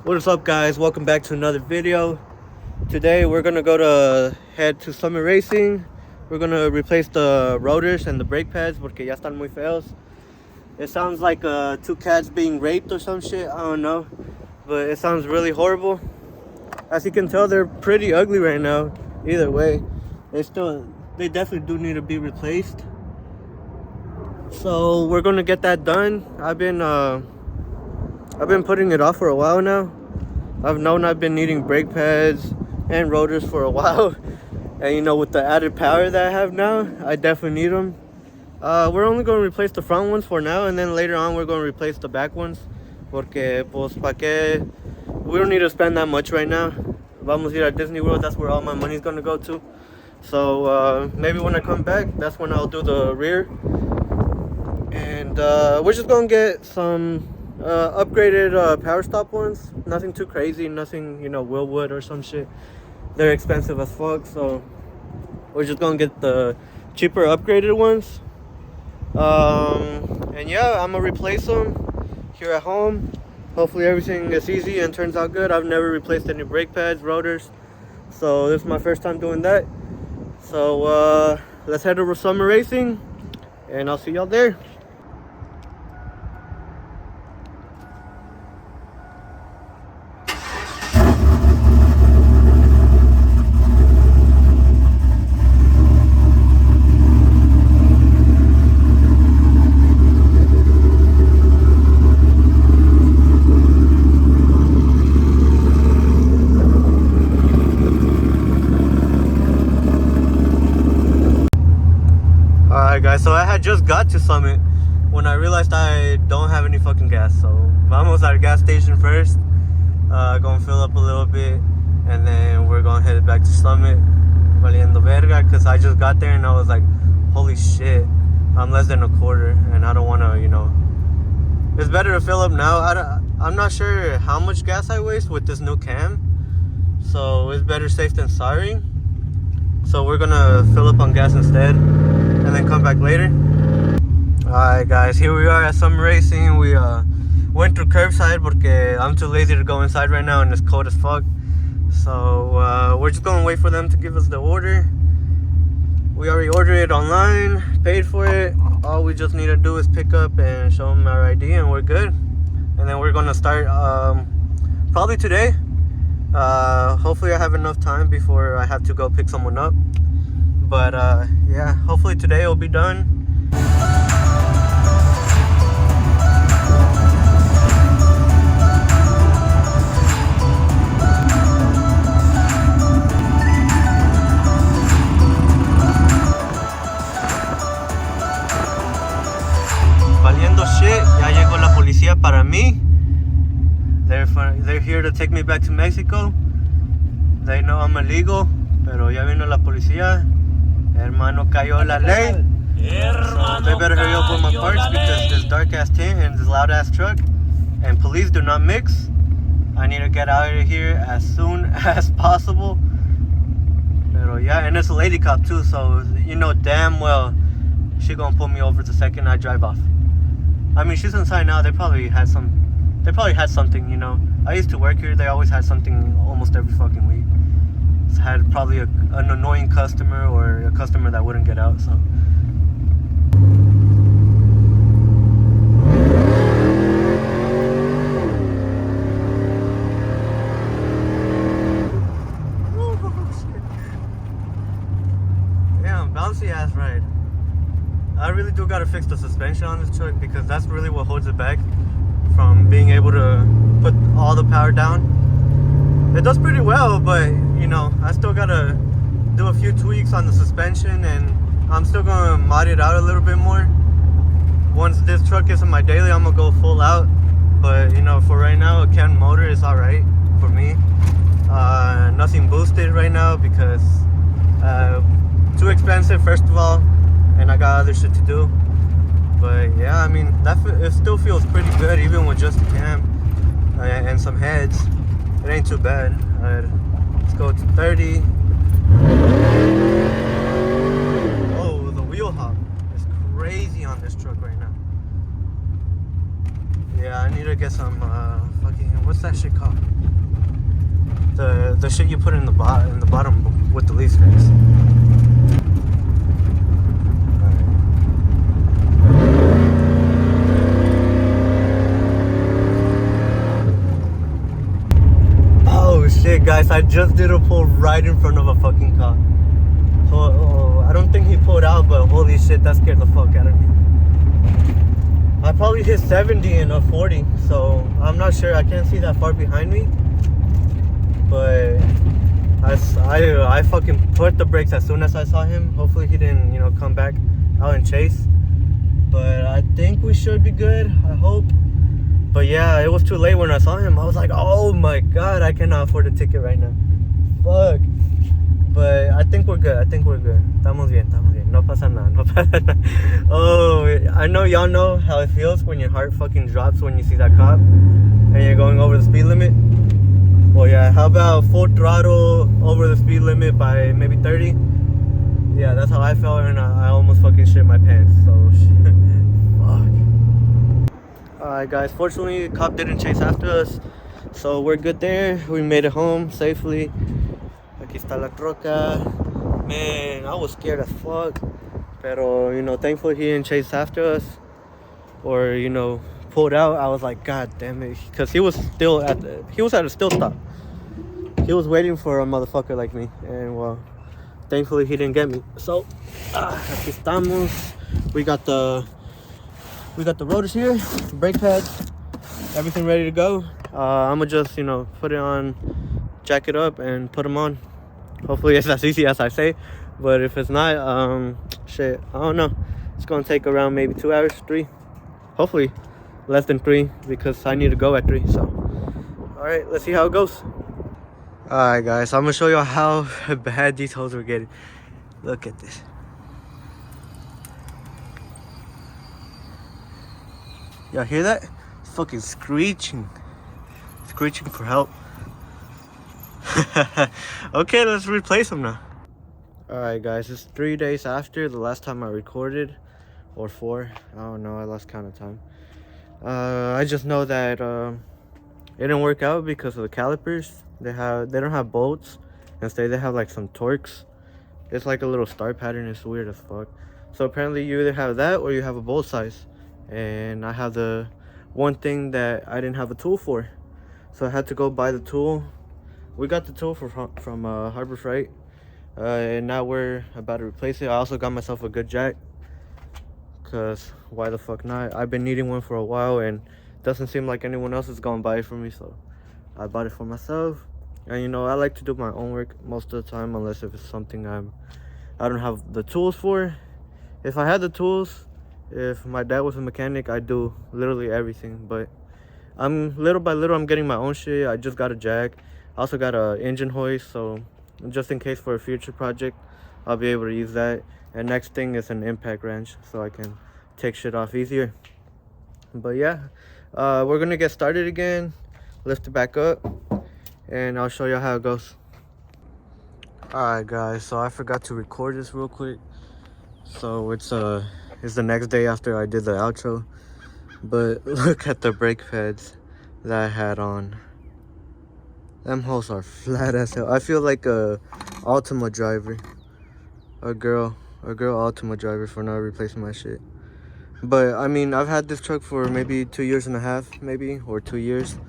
What is up, guys? Welcome back to another video. Today we're gonna head to Summit Racing. We're gonna replace the rotors and the brake pads porque ya están muy feos. It sounds like two cats being raped or some shit. I don't know, but it sounds really horrible. As you can tell, they're pretty ugly right now. Either way, they definitely do need to be replaced. So we're gonna get that done. I've been putting it off for a while now. I've been needing brake pads and rotors for a while. And with the added power that I have now, I definitely need them. We're only going to replace the front ones for now, and then later on we're going to replace the back ones. Porque, pues, pa que, we don't need to spend that much right now. Vamos a ir at Disney World, that's where all my money's going to go to. So, maybe when I come back, that's when I'll do the rear. And, we're just going to get some upgraded power stop ones. Nothing too crazy, nothing Willwood or some shit. They're expensive as fuck, so we're just gonna get the cheaper upgraded ones. And yeah, I'm gonna replace them here at home. Hopefully everything is easy and turns out good. I've never replaced any brake pads, rotors, so this is my first time doing that. So let's head over Summer Racing and I'll see y'all there. Alright guys, so I had just got to Summit when I realized I don't have any fucking gas. So vamos at a gas station first, gonna fill up a little bit, and then we're gonna head back to Summit. Valiendo verga, because I just got there and I was like, holy shit, I'm less than a quarter and I don't want to, it's better to fill up now. I'm not sure how much gas I waste with this new cam, so it's better safe than sorry. So we're gonna fill up on gas instead and then come back later. Alright guys, here we are at Summer Racing. We went through curbside porque I'm too lazy to go inside right now and it's cold as fuck. So we're just gonna wait for them to give us the order. We already ordered it online, paid for it. All we just need to do is pick up and show them our ID and we're good. And then we're gonna start probably today. Hopefully I have enough time before I have to go pick someone up. But yeah, hopefully today it'll be done. Valiendo shit, ya llegó la policía para mí. They're here to take me back to Mexico. They know I'm illegal, pero ya vino la policía. Hermano, cayó la ley. So they better hurry up with my parts because this dark ass tint and this loud ass truck and police do not mix. I need to get out of here as soon as possible. Pero yeah, and it's a lady cop too, so damn well she gonna pull me over the second I drive off. I mean, she's inside now. They probably had something. I used to work here. They always had something almost every fucking week. So had probably an annoying customer or a customer that wouldn't get out. So damn, bouncy ass ride. I really do gotta fix the suspension on this truck because that's really what holds it back from being able to put all the power down. It does pretty well, but I still gotta do a few tweaks on the suspension and I'm still gonna mod it out a little bit more. Once this truck is in my daily, I'm gonna go full out. But for right now, a Ken motor is alright for me. Nothing boosted right now because too expensive, first of all, and I got other shit to do. But yeah, I mean, it still feels pretty good even with just a cam and some heads. It ain't too bad. Alright, let's go to 30. Oh, the wheel hop is crazy on this truck right now. Yeah, I need to get some fucking, what's that shit called? The shit you put in the bottom with the leaf strings. Oh shit, guys! I just did a pull right in front of a fucking cop. Oh, I don't think he pulled out, but holy shit, that scared the fuck out of me. I probably hit 70 in a 40, so I'm not sure. I can't see that far behind me, but I fucking put the brakes as soon as I saw him. Hopefully he didn't, you know, come back out and chase. But I think we should be good. I hope. But yeah, it was too late when I saw him. I was like, oh my god, I cannot afford a ticket right now. Fuck. But I think we're good. I think we're good. Estamos bien, estamos bien. No pasa nada, no pasa nada. Oh, I know y'all know how it feels when your heart fucking drops when you see that cop and you're going over the speed limit. Well, yeah, how about full throttle over the speed limit by maybe 30? Yeah, that's how I felt, and I almost fucking shit my pants. So, shit. Fuck. Alright, guys. Fortunately, the cop didn't chase after us, so we're good there. We made it home safely. Aquí está la troca. Man, I was scared as fuck. Pero, you know, thankfully he didn't chase after us or, you know, pulled out. I was like, god damn it. Because he was at a still stop. He was waiting for a motherfucker like me. And, well, thankfully he didn't get me. So, aquí estamos. We got the rotors here, brake pads, everything ready to go. I'm gonna just, you know, put it on, jack it up, and put them on. Hopefully it's as easy as I say, but if it's not, shit, I don't know. It's gonna take around maybe 2 hours, 3. Hopefully less than 3, because I need to go at 3. So, all right, let's see how it goes. All right, guys, I'm gonna show you how bad these holes were getting. Look at this. Y'all hear that? It's fucking screeching for help. Okay, let's replace them now. Alright, guys, it's 3 days after the last time I recorded, or 4. I don't know, I lost count of time. I just know that it didn't work out because of the calipers. They don't have bolts. Instead, they have like some Torx. It's like a little star pattern. It's weird as fuck. So apparently you either have that or you have a bolt size, and I have the one thing that I didn't have a tool for, so I had to go buy the tool. We got the tool from Harbor Freight, and now we're about to replace it. I also got myself a good jack, because why the fuck not? I've been needing one for a while, and doesn't seem like anyone else is gonna buy it for me, so I bought it for myself. And you know, I like to do my own work most of the time, unless if it's something I don't have the tools for. If I had the tools, if my dad was a mechanic, I'd do literally everything. But little by little, I'm getting my own shit. I just got a jack. I also got a engine hoist, so just in case for a future project, I'll be able to use that. And next thing is an impact wrench, so I can take shit off easier. But yeah, we're gonna get started again, lift it back up, and I'll show you how it goes. Alright, guys, so I forgot to record this real quick. So it's the next day after I did the outro, but look at the brake pads that I had on. Them holes are flat as hell. I feel like a Altima driver, a girl Altima driver, for not replacing my shit. But I mean, I've had this truck for maybe 2.5 years, maybe, or 2 years,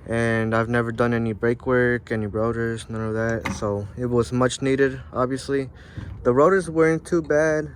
and I've never done any brake work, any rotors, none of that. So it was much needed. Obviously the rotors weren't too bad,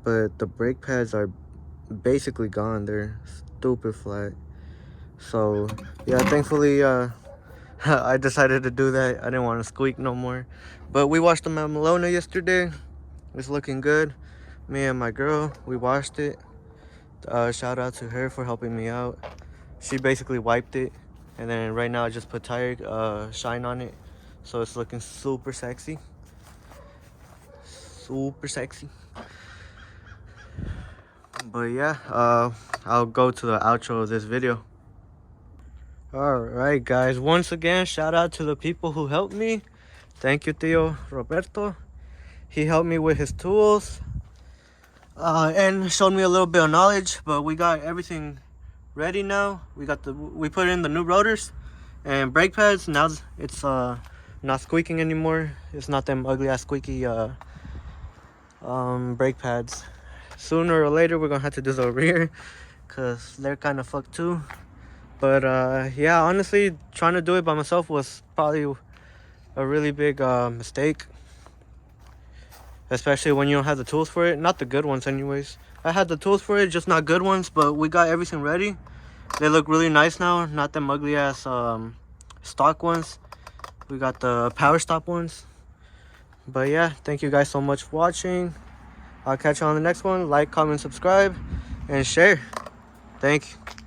but the brake pads are basically gone. They're stupid flat. So yeah, thankfully I decided to do that. I didn't want to squeak no more. But we washed them at Malona yesterday. It's looking good. Me and my girl, we washed it. Shout out to her for helping me out. She basically wiped it, and then right now I just put tire shine on it, so it's looking super sexy. But yeah, I'll go to the outro of this video. Alright, guys, once again, shout out to the people who helped me. Thank you, Tío Roberto. He helped me with his tools and showed me a little bit of knowledge, but we got everything ready now. We put in the new rotors and brake pads. Now it's not squeaking anymore. It's not them ugly ass squeaky brake pads. Sooner or later we're gonna have to do the rear because they're kind of fucked too. But yeah, honestly, trying to do it by myself was probably a really big mistake, especially when you don't have the tools for it. Not the good ones anyways. I had the tools for it, just not good ones, but we got everything ready. They look really nice now, not them ugly ass stock ones. We got the power stop ones. But yeah, thank you guys so much for watching. I'll catch you on the next one. Like, comment, subscribe, and share. Thank you.